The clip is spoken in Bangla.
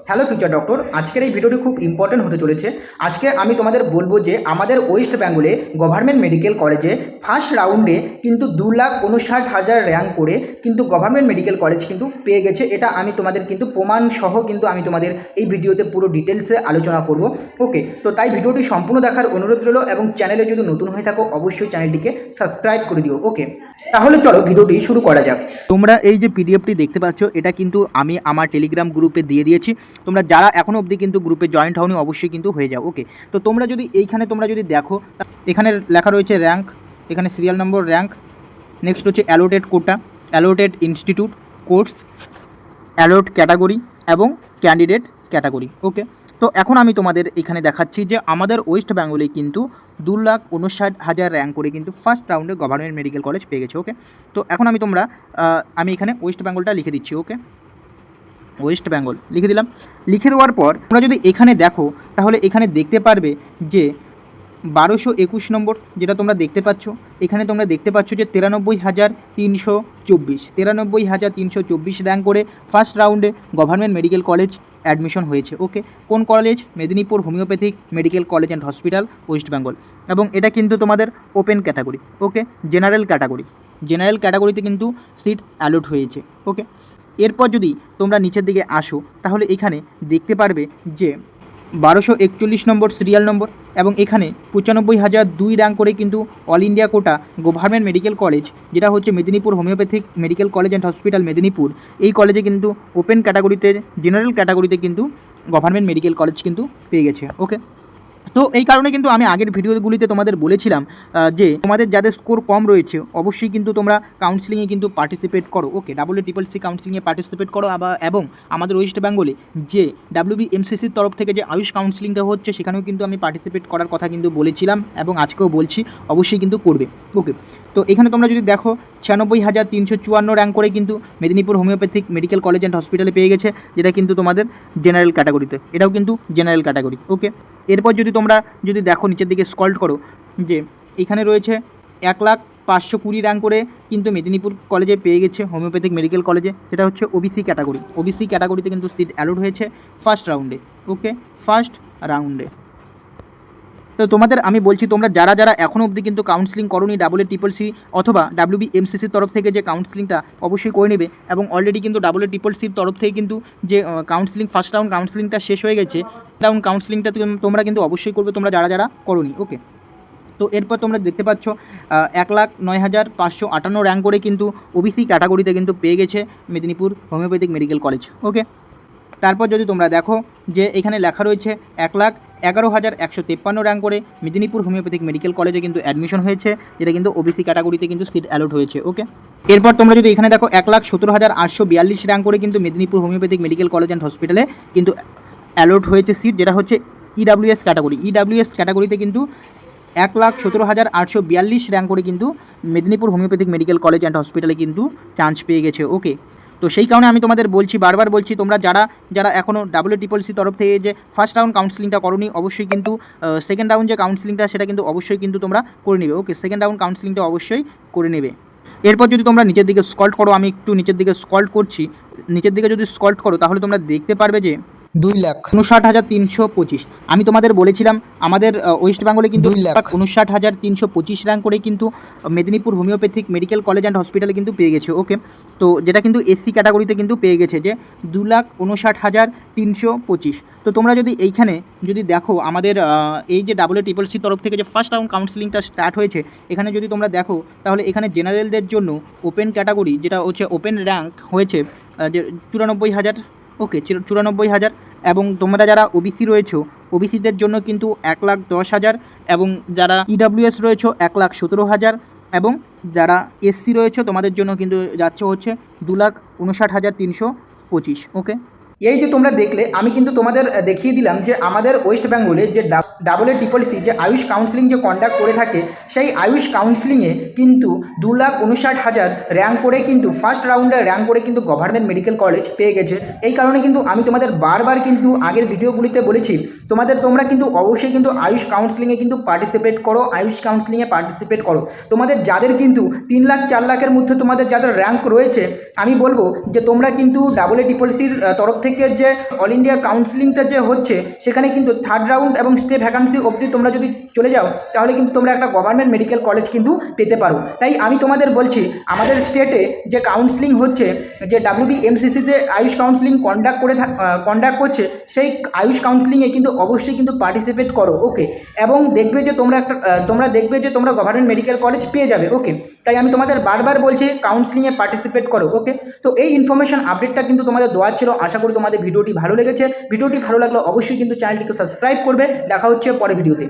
হ্যালো ফিউচার ডক্টর, আজকের এই ভিডিওটি খুব ইম্পর্টেন্ট হতে চলেছে। আজকে আমি তোমাদের বলবো যে আমাদের ওয়েস্ট বেঙ্গলে গভর্নমেন্ট মেডিকেল কলেজে ফার্স্ট রাউন্ডে কিন্তু 2,59,000 র্যাঙ্ক করে কিন্তু গভর্নমেন্ট মেডিকেল কলেজ কিন্তু পেয়ে গেছে। এটা আমি তোমাদের কিন্তু প্রমাণ সহ কিন্তু আমি তোমাদের এই ভিডিওতে পুরো ডিটেলসে আলোচনা করব। ওকে, তো তাই ভিডিওটি সম্পূর্ণ দেখার অনুরোধ রইল এবং চ্যানেলে যদি নতুন হয়ে থাকো অবশ্যই চ্যানেলটিকে সাবস্ক্রাইব করে দিও। ওকে, তাহলে চলো ভিডিওটি শুরু করা যাক। তোমরা এই যে পিডিএফটি দেখতে পাচ্ছ, এটা কিন্তু আমি আমার টেলিগ্রাম গ্রুপে দিয়ে দিয়েছি। তোমরা যারা এখনও অবধি কিন্তু গ্রুপে জয়েন্ট হওনি অবশ্যই কিন্তু হয়ে যাও। ওকে, তো তোমরা যদি এইখানে তোমরা যদি দেখো, এখানে লেখা রয়েছে র্যাঙ্ক, এখানে সিরিয়াল নম্বর, র্যাঙ্ক, নেক্সট হচ্ছে allotted quota, allotted institute, course, allot category এবং ক্যান্ডিডেট ক্যাটাগরি। ওকে, তো এখন আমি তোমাদের এখানে দেখাচ্ছি যে আমাদের ওয়েস্ট বেঙ্গলে কিন্তু 2,59,000 র্যাঙ্ক করে কিন্তু ফার্স্ট রাউন্ডে গভর্নমেন্ট মেডিকেল কলেজ পেয়ে গেছে। ওকে, তো এখন আমি এখানে ওয়েস্ট বেঙ্গলটা লিখে দিচ্ছি। ওকে, ওয়েস্ট বেঙ্গল লিখে দিলাম। লিখে দেওয়ার পর তোমরা যদি এখানে দেখো তাহলে এখানে দেখতে পারবে যে 1221 নম্বর, যেটা তোমরা দেখতে পাচ্ছ, এখানে তোমরা দেখতে পাচ্ছ যে 93,324 93,324 র্যাঙ্ক করে ফার্স্ট রাউন্ডে গভর্নমেন্ট মেডিকেল কলেজ অ্যাডমিশন হয়েছে। ওকে, কোন college? Medinipur homoeopathic medical college and hospital, West Bengal. এবং এটা কিন্তু তোমাদের ওপেন ক্যাটাগরি। ওকে, জেনারেল ক্যাটাগরিতে কিন্তু সিট অ্যালট হয়েছে। ওকে, এরপর যদি তোমরা নিচের দিকে আসো তাহলে এখানে দেখতে পারবে যে 1241 নম্বর সিরিয়াল নম্বর এবং এখানে 95,002 র্যাঙ্ক করে কিন্তু all India quota government medical college, যেটা হচ্ছে Medinipur homoeopathic medical college and hospital Medinipur, এই কলেজে কিন্তু ওপেন ক্যাটাগরিতে, জেনারেল ক্যাটাগরিতে কিন্তু গভর্নমেন্ট মেডিকেল কলেজ কিন্তু পেয়ে গেছে। ওকে, তো এই কারণে কিন্তু আমি আগের ভিডিওগুলিতে তোমাদের বলেছিলাম যে তোমাদের যাদের স্কোর কম রয়েছে অবশ্যই কিন্তু তোমরা কাউন্সিলিংয়ে কিন্তু পার্টিসিপেট করো। ওকে, WCCC কাউন্সিলিংয়ে পার্টিসিপেট করো। এবং আমাদের ওয়েস্ট বেঙ্গলে যে WBMCCর তরফ থেকে যে আয়ুষ কাউন্সিলিংটা হচ্ছে সেখানেও কিন্তু আমি পার্টিসিপেট করার কথা কিন্তু বলেছিলাম এবং আজকেও বলছি, অবশ্যই কিন্তু করবে। ওকে, তো এখানে তোমরা যদি দেখো 96,354 র্যাঙ্ক করে কিন্তু Medinipur homoeopathic medical college and হসপিটালে পেয়ে গেছে, যেটা কিন্তু তোমাদের জেনারেল ক্যাটাগরিতে, এটাও কিন্তু জেনারেল ক্যাটাগরি। ওকে, এরপর যদি তোমরা দেখো নিচের দিকে স্ক্রল করো যে এখানে রয়েছে 1,05,20 র্যাঙ্ক করে কিন্তু মেদিনীপুর কলেজে পেয়ে গেছে হোমিওপ্যাথিক মেডিকেল কলেজে, সেটা হচ্ছে ওবিসি ক্যাটাগরিতে কিন্তু সিট অ্যালট হয়েছে ফার্স্ট রাউন্ডে। ওকে, ফার্স্ট রাউন্ডে। তো তোমাদের আমি বলছি, তোমরা যারা এখনও অবধি কিন্তু কাউন্সিলিং করোনি CCC অথবা WBMCCর তরফ থেকে যে কাউন্সিলিংটা অবশ্যই করে নেবে। এবং অলরেডি কিন্তু CCCর তরফ থেকে কিন্তু যে কাউন্সিলিং ফার্স্ট রাউন্ড কাউন্সিলিংটা শেষ হয়ে গেছে, রাউন্ড কাউন্সিলিংটা তোমরা কিন্তু অবশ্যই করবে, তোমরা যারা করোনি। ওকে, তো এরপর তোমরা দেখতে পাচ্ছ 1,09,558 র্যাঙ্ক করে কিন্তু ওবিসি ক্যাটাগরিতে কিন্তু পেয়ে গেছে মেদিনীপুর হোমিওপ্যাথিক মেডিকেল কলেজ। ওকে, তারপর যদি তোমরা দেখো যে এখানে লেখা রয়েছে 1,11,153 র্যাঙ্ক করে মেদিনীপুর হোমিওপ্যাথিক মেডিকেল কলেজে কিন্তু অ্যাডমিশন হয়েছে, যেটা কিন্তু ওবিসি ক্যাটাগরিতে কিন্তু সিট অ্যালট হয়েছে। ওকে, এরপর তোমরা যদি এখানে দেখো 1,17,842 র্যাঙ্ক করে কিন্তু Medinipur homoeopathic medical college and হসপিটালে কিন্তু অ্যালট হয়েছে সিট, যেটা হচ্ছে ইডাব্লিউএস ক্যাটাগরিতে কিন্তু 1,17,842 র্যাঙ্ক করে কিন্তু Medinipur homoeopathic medical college and হসপিটালে কিন্তু চান্স পেয়ে গেছে। ওকে, তো সেই কারণে আমি তোমাদের বলছি, বারবার বলছি, তোমরা যারা এখনও WCCC তরফ থেকে যে ফার্স্ট রাউন্ড কাউন্সিলিংটা করোনি অবশ্যই কিন্তু সেকেন্ড রাউন্ড যে কাউন্সিলিংটা সেটা কিন্তু অবশ্যই কিন্তু তোমরা করে নেবে। ওকে, সেকেন্ড রাউন্ড কাউন্সিলিংটা অবশ্যই করে নেবে। এরপর যদি তোমরা নিচের দিকে স্ক্রল করো, আমি একটু নিচের দিকে স্ক্রল করছি, নিচের দিকে যদি স্ক্রল করো তাহলে তোমরা দেখতে পারবে যে 2,59,325। আমি তোমাদের বলেছিলাম আমাদের ওয়েস্ট বেঙ্গলে কিন্তু 2,59,325 র্যাঙ্ক করে কিন্তু Medinipur homoeopathic medical college and হসপিটালে কিন্তু পেয়ে গেছে। ওকে, তো যেটা কিন্তু এসসি ক্যাটাগরিতে কিন্তু পেয়ে গেছে যে 2,59,325। তো তোমরা যদি এইখানে যদি দেখো আমাদের এই যে CCC তরফ থেকে যে ফার্স্ট রাউন্ড কাউন্সিলিংটা স্টার্ট হয়েছে, এখানে যদি তোমরা দেখো তাহলে এখানে জেনারেলদের জন্য ওপেন ক্যাটাগরি, যেটা হচ্ছে ওপেন র্যাঙ্ক হয়েছে যে 94,000। ওকে, 94,000। এবং তোমরা যারা ওবিসি রয়েছো ওবিসিদের জন্য কিন্তু 1,10,000 এবং যারা ইডাব্লিউএস রয়েছো 1,17,000 এবং যারা এসসি রয়েছে তোমাদের জন্য কিন্তু যাচ্ছে হচ্ছে 2,59,325। ওকে, এই যে তোমরা দেখলে, আমি কিন্তু তোমাদের দেখিয়ে দিলাম যে আমাদের ওয়েস্ট বেঙ্গলে যে CCC যে আয়ুষ কাউন্সিলিং যে কন্ডাক্ট করে থাকে, সেই আয়ুষ কাউন্সিলিংয়ে কিন্তু 2,59,000 র্যাঙ্ক করে কিন্তু ফার্স্ট রাউন্ডে র্যাঙ্ক করে কিন্তু গভর্নমেন্ট মেডিকেল কলেজ পেয়ে গেছে। এই কারণে কিন্তু আমি তোমাদের বারবার কিন্তু আগের ভিডিওগুলিতে বলেছি, তোমরা কিন্তু অবশ্যই কিন্তু আয়ুষ কাউন্সিলিংয়ে কিন্তু পার্টিসিপেট করো। তোমাদের যাদের কিন্তু 3 লাখ 4 লাখের মধ্যে তোমাদের যাদের র্যাঙ্ক রয়েছে, আমি বলবো যে তোমরা কিন্তু CCCর তরফ থেকে যে অল ইন্ডিয়া কাউন্সিলিংটা যে হচ্ছে সেখানে কিন্তু থার্ড রাউন্ড এবং স্টে ভ্যাকান্সি অবধি তোমরা যদি চলে যাও তাহলে কিন্তু তোমরা একটা গভর্নমেন্ট মেডিকেল কলেজ কিন্তু পেতে পারো। তাই আমি তোমাদের বলছি আমাদের স্টেটে যে কাউন্সিলিং হচ্ছে, যে WBMCCতে আয়ুষ কাউন্সিলিং কন্ডাক্ট করছে, সেই আয়ুষ কাউন্সিলিংয়ে কিন্তু অবশ্যই কিন্তু পার্টিসিপেট করো। ওকে, এবং দেখবে যে তোমরা দেখবে যে তোমরা গভর্নমেন্ট মেডিকেল কলেজ পেয়ে যাবে। ওকে, তাই আমি তোমাদের বারবার বলছি কাউন্সিলিংয়ে পার্টিসিপেট করো। ওকে, তো এই ইনফরমেশন আপডেটটা কিন্তু তোমাদের দেওয়ার ছিল। আশা করি তোমাদের ভিডিওটি ভালো লেগেছে। ভিডিওটি ভালো লাগলে অবশ্যই কিন্তু চ্যানেলটিকে সাবস্ক্রাইব করবে। দেখা হচ্ছে পরে ভিডিওতে।